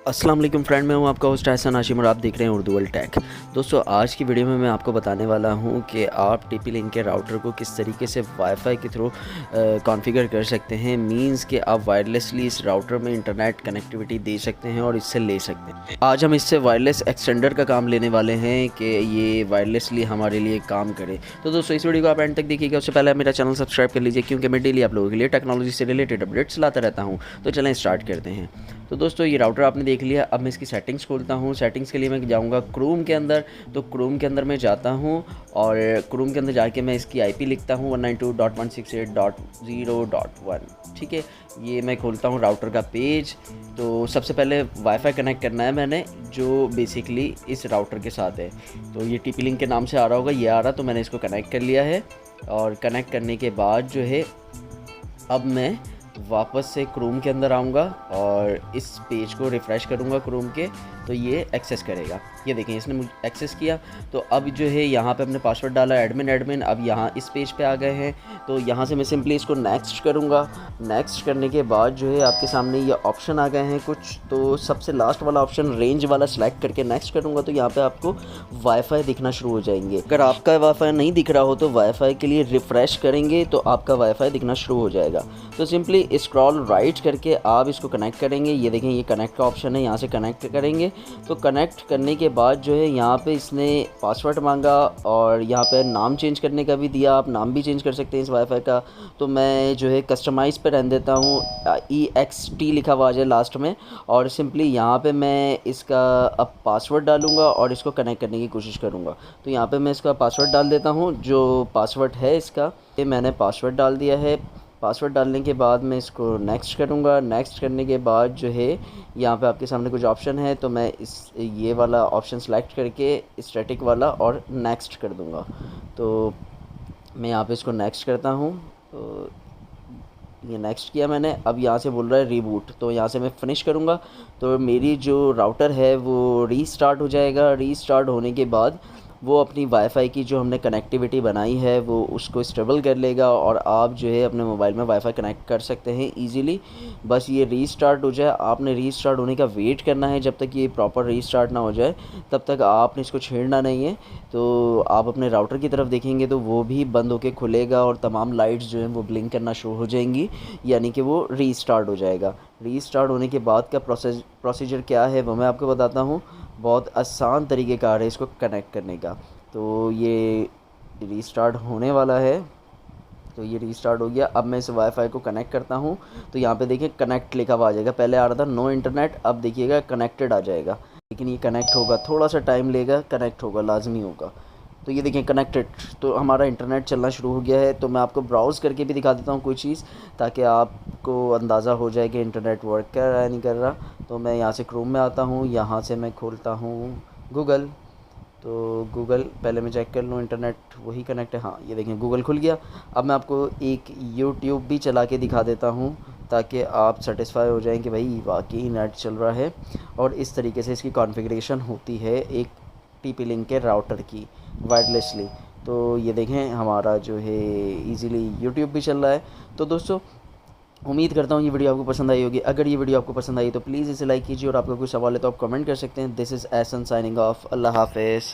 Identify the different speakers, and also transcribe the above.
Speaker 1: अस्सलाम वालेकुम फ्रेंड, मैं हूं आपका होस्ट एहसन हाशिम और आप देख रहे हैं उर्दू वर्ल्ड टेक। दोस्तों, आज की वीडियो में मैं आपको बताने वाला हूं कि आप टीपी लिंक के राउटर को किस तरीके से वाईफाई के थ्रू कॉन्फ़िगर कर सकते हैं। मींस कि आप वायरलेसली इस राउटर में इंटरनेट कनेक्टिविटी दे सकते हैं और इससे ले सकते हैं। आज हम इससे वायरलेस एक्सटेंडर का काम लेने वाले हैं कि ये वायरलेसली हमारे लिए काम करे। तो दोस्तों, इस वीडियो को आप एंड तक देखिएगा। उससे पहले मेरा चैनल सब्सक्राइब कर लीजिए, क्योंकि मैं डेली आप लोगों के लिए टेक्नोलॉजी से रिलेटेड अपडेट्स लाता रहता हूँ। तो चलें स्टार्ट करते हैं। तो दोस्तों, ये राउटर आपने देख लिया। अब मैं इसकी सेटिंग्स खोलता हूँ। सेटिंग्स के लिए मैं जाऊँगा क्रोम के अंदर। तो क्रोम के अंदर मैं जाता हूँ और क्रोम के अंदर जाके मैं इसकी आईपी लिखता हूँ 192.168.0.1। ठीक है, ये मैं खोलता हूँ राउटर का पेज। तो सबसे पहले वाईफाई कनेक्ट करना है मैंने, जो बेसिकली इस राउटर के साथ है। तो ये टीपी लिंक के नाम से आ रहा होगा, ये आ रहा, तो मैंने इसको कनेक्ट कर लिया है। और कनेक्ट करने के बाद जो है, अब मैं वापस से क्रोम के अंदर आऊँगा और इस पेज को रिफ़्रेश करूँगा क्रोम के, तो ये एक्सेस करेगा। ये देखें, इसने मुझे एक्सेस किया। तो अब जो है यहाँ पे अपने पासवर्ड डाला एडमिन। अब यहाँ इस पेज पे आ गए हैं। तो यहाँ से मैं सिंपली इसको नेक्स्ट करूँगा। नेक्स्ट करने के बाद जो है आपके सामने ये ऑप्शन आ गए हैं कुछ। तो सबसे लास्ट वाला ऑप्शन रेंज वाला सेलेक्ट करके नेक्स्ट करूँगा, तो यहाँ पर आपको वाईफाई दिखना शुरू हो जाएंगे। अगर आपका वाईफाई नहीं दिख रहा हो तो वाईफाई के लिए रिफ़्रेश करेंगे तो आपका वाईफाई दिखना शुरू हो जाएगा। तो सिंपली स्क्रॉल राइट करके आप इसको कनेक्ट करेंगे। ये देखें, ये कनेक्ट का ऑप्शन है, यहाँ से कनेक्ट करेंगे। तो कनेक्ट करने के बाद जो है यहाँ पे इसने पासवर्ड मांगा और यहाँ पे नाम चेंज करने का भी दिया। आप नाम भी चेंज कर सकते हैं इस वाईफाई का। तो मैं जो है कस्टमाइज़ पे रहने देता हूँ, EXT लिखा हुआ आ जाए लास्ट में। और सिंपली यहाँ पे मैं इसका अब पासवर्ड डालूँगा और इसको कनेक्ट करने की कोशिश करूँगा। तो यहाँ पे मैं इसका पासवर्ड डाल देता हूँ। जो पासवर्ड है इसका, ये मैंने पासवर्ड डाल दिया है। पासवर्ड डालने के बाद मैं इसको नेक्स्ट करूँगा। नेक्स्ट करने के बाद जो है यहाँ पे आपके सामने कुछ ऑप्शन है, तो मैं ये वाला ऑप्शन सेलेक्ट करके स्टैटिक वाला और नेक्स्ट कर दूँगा। तो मैं यहाँ पे इसको नेक्स्ट करता हूँ। तो ये नेक्स्ट किया मैंने। अब यहाँ से बोल रहा है रीबूट, तो यहाँ से मैं फिनिश करूँगा। तो मेरी जो राउटर है वो रीस्टार्ट हो जाएगा। रीस्टार्ट होने के बाद वो अपनी वाईफाई की जो हमने कनेक्टिविटी बनाई है वो उसको स्टेबल कर लेगा और आप जो है अपने मोबाइल में वाईफाई कनेक्ट कर सकते हैं इजीली। बस ये रीस्टार्ट हो जाए, आपने रीस्टार्ट होने का वेट करना है। जब तक ये प्रॉपर रीस्टार्ट ना हो जाए तब तक आपने इसको छेड़ना नहीं है। तो आप अपने राउटर की तरफ देखेंगे तो वो भी बंद होके खुलेगा और तमाम लाइट्स जो हैं वो ब्लिंक करना शुरू हो जाएंगी, यानी कि वो रीस्टार्ट हो जाएगा। रीस्टार्ट होने के बाद का प्रोसीजर क्या है वो मैं आपको बताता हूँ। बहुत आसान तरीक़ेकार है इसको कनेक्ट करने का। तो ये रीस्टार्ट होने वाला है। तो ये रीस्टार्ट हो गया। अब मैं इस वाईफाई को कनेक्ट करता हूँ। तो यहाँ पे देखिए कनेक्ट लिखा हुआ आ जाएगा। पहले आ रहा था नो इंटरनेट, अब देखिएगा कनेक्टेड आ जाएगा। लेकिन ये कनेक्ट होगा, थोड़ा सा टाइम लेगा, कनेक्ट होगा, लाजमी होगा। तो ये देखें कनेक्टेड, तो हमारा इंटरनेट चलना शुरू हो गया है। तो मैं आपको ब्राउज़ करके भी दिखा देता हूँ कोई चीज़, ताकि आपको अंदाज़ा हो जाए कि इंटरनेट वर्क कर रहा है नहीं कर रहा। तो मैं यहाँ से क्रोम में आता हूँ, यहाँ से मैं खोलता हूँ गूगल। तो गूगल पहले मैं चेक कर लूँ इंटरनेट वही कनेक्ट है। हाँ, ये देखें गूगल खुल गया। अब मैं आपको एक यूट्यूब भी चला के दिखा देता हूँ, ताकि आप सेटिस्फाई हो जाएं कि भाई वाकई नेट चल रहा है। और इस तरीके से इसकी कॉन्फ़िगरेशन होती है एक टीपी लिंक के राउटर की वायरलेसली। तो ये देखें हमारा जो है इजीली यूट्यूब भी चल रहा है। तो दोस्तों, उम्मीद करता हूँ ये वीडियो आपको पसंद आई होगी। अगर ये वीडियो आपको पसंद आई तो प्लीज़ इसे लाइक कीजिए और आपका कोई सवाल है तो आप कमेंट कर सकते हैं। This is Ehsan signing off. अल्लाह हाफ़िज़।